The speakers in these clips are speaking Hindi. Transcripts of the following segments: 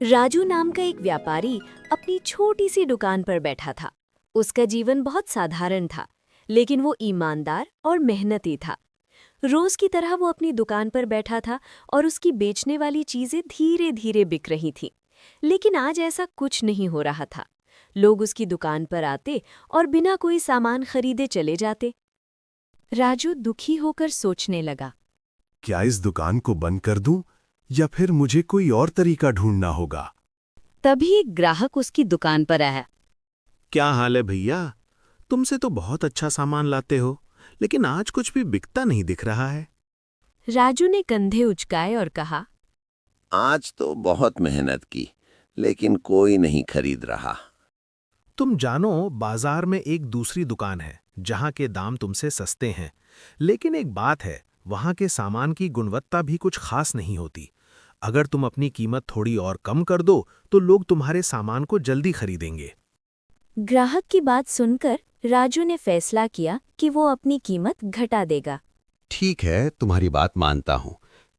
राजू नाम का एक व्यापारी अपनी छोटी सी दुकान पर बैठा था। उसका जीवन बहुत साधारण था, लेकिन वो ईमानदार और मेहनती था। रोज की तरह वो अपनी दुकान पर बैठा था और उसकी बेचने वाली चीजें धीरे धीरे बिक रही थीं। लेकिन आज ऐसा कुछ नहीं हो रहा था। लोग उसकी दुकान पर आते और बिना कोई सामान खरीदे चले जाते। राजू दुखी होकर सोचने लगा। क्या इस दुकान को बंद कर दूं या फिर मुझे कोई और तरीका ढूंढना होगा। तभी एक ग्राहक उसकी दुकान पर आया। क्या हाल है भैया? तुमसे तो बहुत अच्छा सामान लाते हो, लेकिन आज कुछ भी बिकता नहीं दिख रहा है। राजू ने कंधे उचकाए और कहा, आज तो बहुत मेहनत की, लेकिन कोई नहीं खरीद रहा। तुम जानो, बाजार में एक दूसरी दुकान है जहां के दाम तुमसे सस्ते हैं, लेकिन एक बात है, वहां के सामान की गुणवत्ता भी कुछ खास नहीं होती। अगर तुम अपनी कीमत थोड़ी और कम कर दो तो लोग तुम्हारे सामान को जल्दी खरीदेंगे। ग्राहक की बात सुनकर राजू ने फैसला किया कि वो अपनी कीमत घटा देगा। ठीक है, तुम्हारी बात मानता हूँ।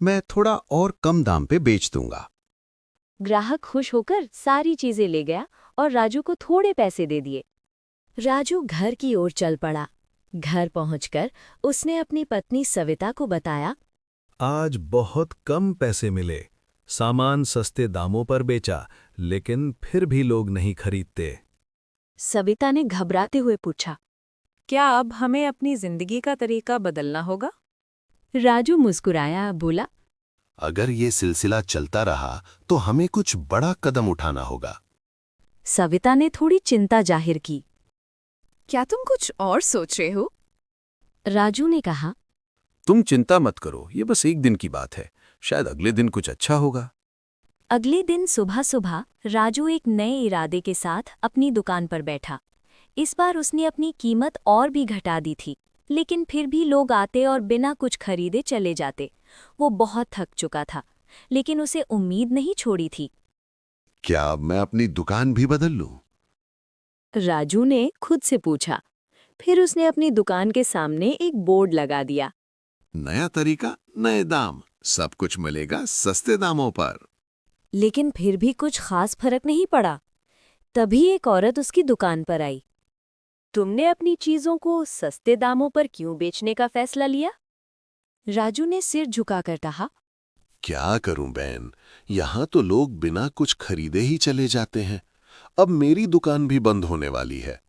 मैं थोड़ा और कम दाम पे बेच दूंगा। ग्राहक खुश होकर सारी चीजें ले गया और राजू को थोड़े पैसे दे दिए। राजू घर की ओर चल पड़ा। घर पहुंचकर उसने अपनी पत्नी सविता को बताया, आज बहुत कम पैसे मिले। सामान सस्ते दामों पर बेचा, लेकिन फिर भी लोग नहीं खरीदते। सविता ने घबराते हुए पूछा, क्या अब हमें अपनी जिंदगी का तरीका बदलना होगा? राजू मुस्कुराया, बोला, अगर ये सिलसिला चलता रहा तो हमें कुछ बड़ा कदम उठाना होगा। सविता ने थोड़ी चिंता जाहिर की। क्या तुम कुछ और सोच रहे हो? राजू ने कहा, तुम चिंता मत करो, ये बस एक दिन की बात है। शायद अगले दिन कुछ अच्छा होगा। अगले दिन सुबह सुबह राजू एक नए इरादे के साथ अपनी दुकान पर बैठा। इस बार उसने अपनी कीमत और भी घटा दी थी, लेकिन फिर भी लोग आते और बिना कुछ खरीदे चले जाते। वो बहुत थक चुका था, लेकिन उसे उम्मीद नहीं छोड़ी थी। क्या अब मैं अपनी दुकान भी बदल लूं? राजू ने खुद से पूछा। फिर उसने अपनी दुकान के सामने एक बोर्ड लगा दिया। नया तरीका, नए दाम, सब कुछ मिलेगा सस्ते दामों पर। लेकिन फिर भी कुछ खास फर्क नहीं पड़ा। तभी एक औरत उसकी दुकान पर आई। तुमने अपनी चीजों को सस्ते दामों पर क्यों बेचने का फैसला लिया? राजू ने सिर झुकाकर कहा, क्या करूं बहन, यहाँ तो लोग बिना कुछ खरीदे ही चले जाते हैं। अब मेरी दुकान भी बंद होने वाली है।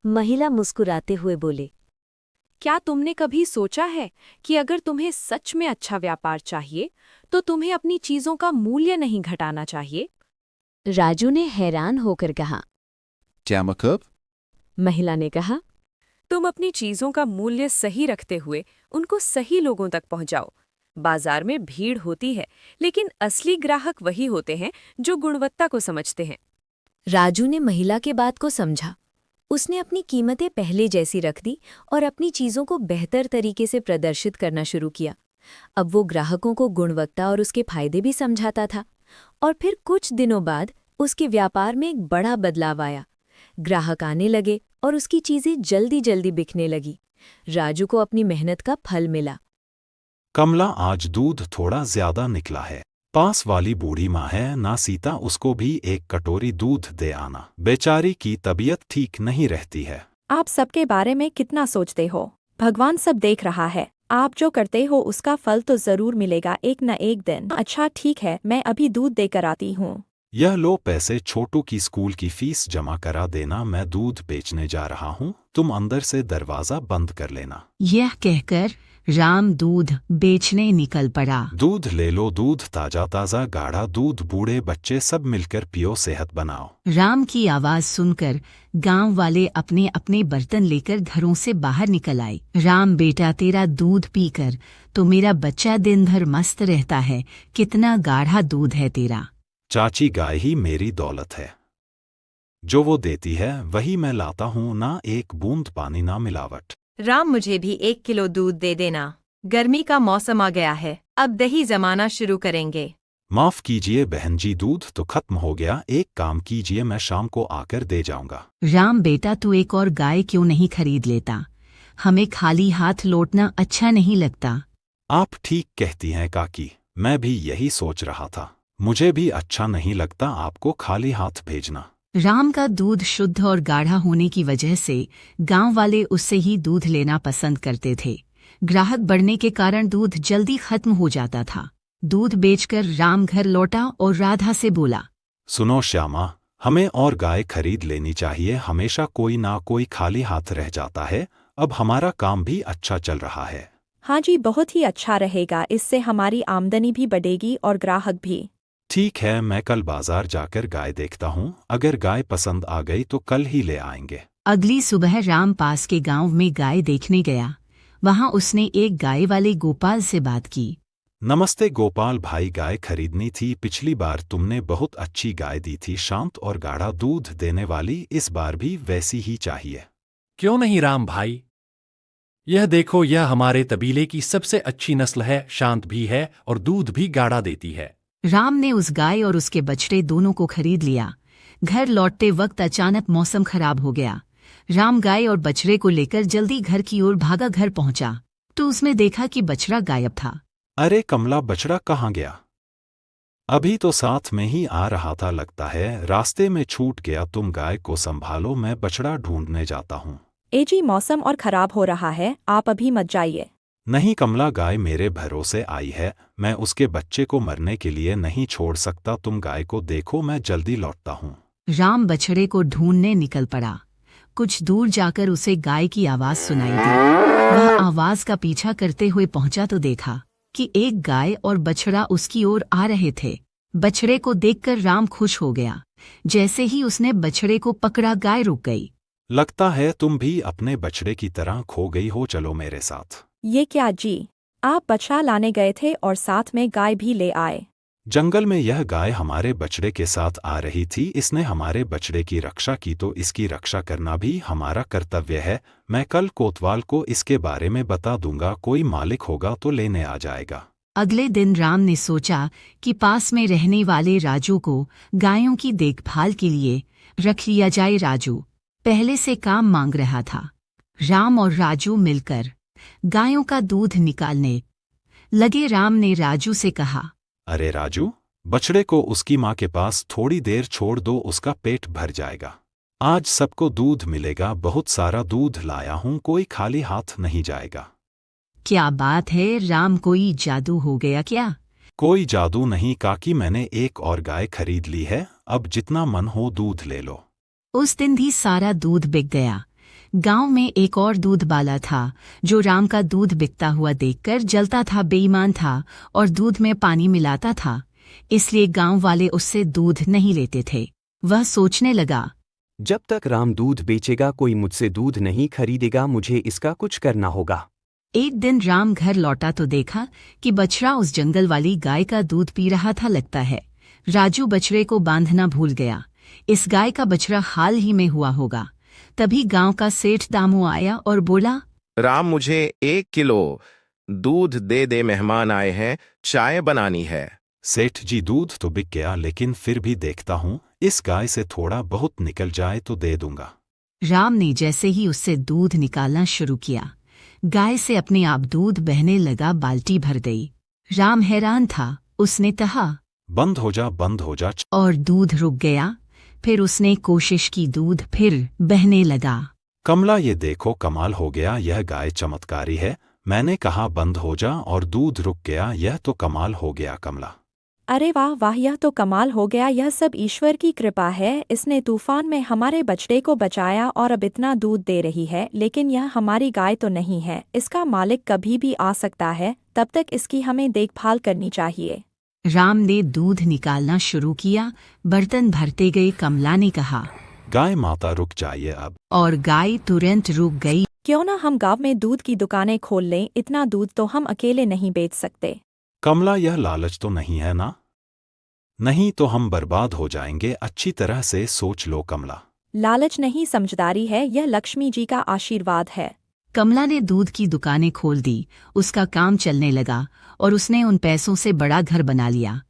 महिला मुस्कुराते हुए बोले, क्या तुमने कभी सोचा है कि अगर तुम्हें सच में अच्छा व्यापार चाहिए तो तुम्हें अपनी चीजों का मूल्य नहीं घटाना चाहिए? राजू ने हैरान होकर कहा। क्या मतलब? महिला ने कहा, तुम अपनी चीजों का मूल्य सही रखते हुए उनको सही लोगों तक पहुंचाओ। बाजार में भीड़ होती है, लेकिन असली ग्राहक वही होते हैं जो गुणवत्ता को समझते हैं। राजू ने महिला के बात को समझा। उसने अपनी कीमतें पहले जैसी रख दी और अपनी चीजों को बेहतर तरीके से प्रदर्शित करना शुरू किया। अब वो ग्राहकों को गुणवत्ता और उसके फायदे भी समझाता था। और फिर कुछ दिनों बाद उसके व्यापार में एक बड़ा बदलाव आया। ग्राहक आने लगे और उसकी चीजें जल्दी जल्दी बिकने लगी। राजू को अपनी मेहनत का फल मिला। कमला, आज दूध थोड़ा ज्यादा निकला है। पास वाली बूढ़ी माँ है ना सीता, उसको भी एक कटोरी दूध दे आना। बेचारी की तबीयत ठीक नहीं रहती है। आप सबके बारे में कितना सोचते हो? भगवान सब देख रहा है। आप जो करते हो उसका फल तो जरूर मिलेगा एक न एक दिन। अच्छा ठीक है, मैं अभी दूध देकर आती हूँ। यह लो पैसे, छोटू की स्कूल की फीस जमा करा देना। मैं दूध बेचने जा रहा हूँ, तुम अंदर से दरवाजा बंद कर लेना। यह कहकर राम दूध बेचने निकल पड़ा। दूध ले लो, दूध ताजा ताजा गाढ़ा दूध, बूढ़े बच्चे सब मिलकर पियो, सेहत बनाओ। राम की आवाज सुनकर गांव वाले अपने अपने बर्तन लेकर घरों से बाहर निकल आए। राम बेटा, तेरा दूध पीकर तो मेरा बच्चा दिन भर मस्त रहता है। कितना गाढ़ा दूध है तेरा। चाची, गाय ही मेरी दौलत है। जो वो देती है वही मैं लाता हूँ, ना एक बूंद पानी ना मिलावट। राम, मुझे भी 1 किलो दूध दे देना। गर्मी का मौसम आ गया है, अब दही जमाना शुरू करेंगे। माफ कीजिए बहन जी, दूध तो खत्म हो गया। एक काम कीजिए, मैं शाम को आकर दे जाऊंगा। राम बेटा, तू एक और गाय क्यों नहीं खरीद लेता? हमें खाली हाथ लौटना अच्छा नहीं लगता। आप ठीक कहती हैं काकी, मैं भी यही सोच रहा था। मुझे भी अच्छा नहीं लगता आपको खाली हाथ भेजना। राम का दूध शुद्ध और गाढ़ा होने की वजह से गांव वाले उससे ही दूध लेना पसंद करते थे। ग्राहक बढ़ने के कारण दूध जल्दी खत्म हो जाता था। दूध बेचकर राम घर लौटा और राधा से बोला, सुनो श्यामा, हमें और गाय खरीद लेनी चाहिए। हमेशा कोई ना कोई खाली हाथ रह जाता है। अब हमारा काम भी अच्छा चल रहा है। हाँ जी, बहुत ही अच्छा रहेगा। इससे हमारी आमदनी भी बढ़ेगी और ग्राहक भी। ठीक है, मैं कल बाजार जाकर गाय देखता हूँ। अगर गाय पसंद आ गई तो कल ही ले आएंगे। अगली सुबह राम पास के गांव में गाय देखने गया। वहां उसने एक गाय वाले गोपाल से बात की। नमस्ते गोपाल भाई, गाय खरीदनी थी। पिछली बार तुमने बहुत अच्छी गाय दी थी, शांत और गाढ़ा दूध देने वाली। इस बार भी वैसी ही चाहिए। क्यों नहीं राम भाई, यह देखो, यह हमारे तबीले की सबसे अच्छी नस्ल है, शांत भी है और दूध भी गाढ़ा देती है। राम ने उस गाय और उसके बछड़े दोनों को खरीद लिया। घर लौटते वक्त अचानक मौसम खराब हो गया। राम गाय और बछड़े को लेकर जल्दी घर की ओर भागा। घर पहुंचा तो उसने देखा कि बछड़ा गायब था। अरे कमला, बछड़ा कहाँ गया? अभी तो साथ में ही आ रहा था, लगता है रास्ते में छूट गया। तुम गाय को संभालो, मैं बछड़ा ढूंढने जाता हूँ। जी, मौसम और खराब हो रहा है, आप अभी मत जाइए। नहीं कमला, गाय मेरे भरोसे आई है। मैं उसके बच्चे को मरने के लिए नहीं छोड़ सकता। तुम गाय को देखो, मैं जल्दी लौटता हूँ। राम बछड़े को ढूंढने निकल पड़ा। कुछ दूर जाकर उसे गाय की आवाज सुनाई दी। वह आवाज का पीछा करते हुए पहुंचा तो देखा कि एक गाय और बछड़ा उसकी ओर आ रहे थे। बछड़े को देखकर राम खुश हो गया। जैसे ही उसने बछड़े को पकड़ा, गाय रुक गई। लगता है तुम भी अपने बछड़े की तरह खो गई हो, चलो मेरे साथ। ये क्या जी, आप बछड़ा लाने गए थे और साथ में गाय भी ले आए? जंगल में यह गाय हमारे बछड़े के साथ आ रही थी। इसने हमारे बछड़े की रक्षा की तो इसकी रक्षा करना भी हमारा कर्तव्य है। मैं कल कोतवाल को इसके बारे में बता दूंगा। कोई मालिक होगा तो लेने आ जाएगा। अगले दिन राम ने सोचा कि पास में रहने वाले राजू को गायों की देखभाल के लिए रख लिया जाए। राजू पहले से काम मांग रहा था। राम और राजू मिलकर गायों का दूध निकालने लगे। राम ने राजू से कहा, अरे राजू, बछड़े को उसकी माँ के पास थोड़ी देर छोड़ दो, उसका पेट भर जाएगा। आज सबको दूध मिलेगा। बहुत सारा दूध लाया हूँ, कोई खाली हाथ नहीं जाएगा। क्या बात है राम, कोई जादू हो गया क्या? कोई जादू नहीं काकी, मैंने एक और गाय खरीद ली है। अब जितना मन हो दूध ले लो। उस दिन भी सारा दूध बिक गया। गांव में एक और दूध वाला था जो राम का दूध बिकता हुआ देखकर जलता था, बेईमान था और दूध में पानी मिलाता था। इसलिए गांव वाले उससे दूध नहीं लेते थे। वह सोचने लगा, जब तक राम दूध बेचेगा कोई मुझसे दूध नहीं खरीदेगा, मुझे इसका कुछ करना होगा। एक दिन राम घर लौटा तो देखा कि बछड़ा उस जंगल वाली गाय का दूध पी रहा था। लगता है राजू बछड़े को बांधना भूल गया। इस गाय का बछड़ा हाल ही में हुआ होगा। तभी गांव का सेठ दामू आया और बोला, राम, मुझे 1 किलो दूध दे, मेहमान आए हैं, चाय बनानी है। सेठ जी, दूध तो बिक गया, लेकिन फिर भी देखता हूँ, इस गाय से थोड़ा बहुत निकल जाए तो दे दूंगा। राम ने जैसे ही उससे दूध निकालना शुरू किया, गाय से अपने आप दूध बहने लगा। बाल्टी भर गई। राम हैरान था। उसने कहा, बंद हो जा, बंद हो जा। और दूध रुक गया। फिर उसने कोशिश की, दूध फिर बहने लगा। कमला, ये देखो, कमाल हो गया, यह गाय चमत्कारी है। मैंने कहा बंद हो जा और दूध रुक गया। यह तो कमाल हो गया कमला। अरे वाह वाह, यह तो कमाल हो गया। यह सब ईश्वर की कृपा है। इसने तूफान में हमारे बछड़े को बचाया और अब इतना दूध दे रही है। लेकिन यह हमारी गाय तो नहीं है, इसका मालिक कभी भी आ सकता है। तब तक इसकी हमें देखभाल करनी चाहिए। राम ने दूध निकालना शुरू किया। बर्तन भरते गए। कमला ने कहा, गाय माता रुक जाइए अब। और गाय तुरंत रुक गई। क्यों ना हम गांव में दूध की दुकानें खोल लें? इतना दूध तो हम अकेले नहीं बेच सकते। कमला, यह लालच तो नहीं है ना? नहीं तो हम बर्बाद हो जाएंगे। अच्छी तरह से सोच लो कमला। लालच नहीं, समझदारी है। यह लक्ष्मी जी का आशीर्वाद है। कमला ने दूध की दुकानें खोल दी। उसका काम चलने लगा और उसने उन पैसों से बड़ा घर बना लिया।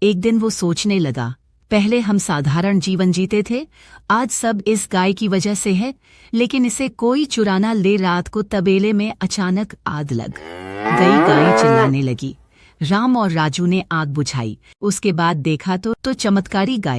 एक दिन वो सोचने लगा, पहले हम साधारण जीवन जीते थे, आज सब इस गाय की वजह से है। लेकिन इसे कोई चुराना ले। रात को तबेले में अचानक आग लग गई। गाय चिल्लाने लगी। राम और राजू ने आग बुझाई। उसके बाद देखा तो चमत्कारी गाय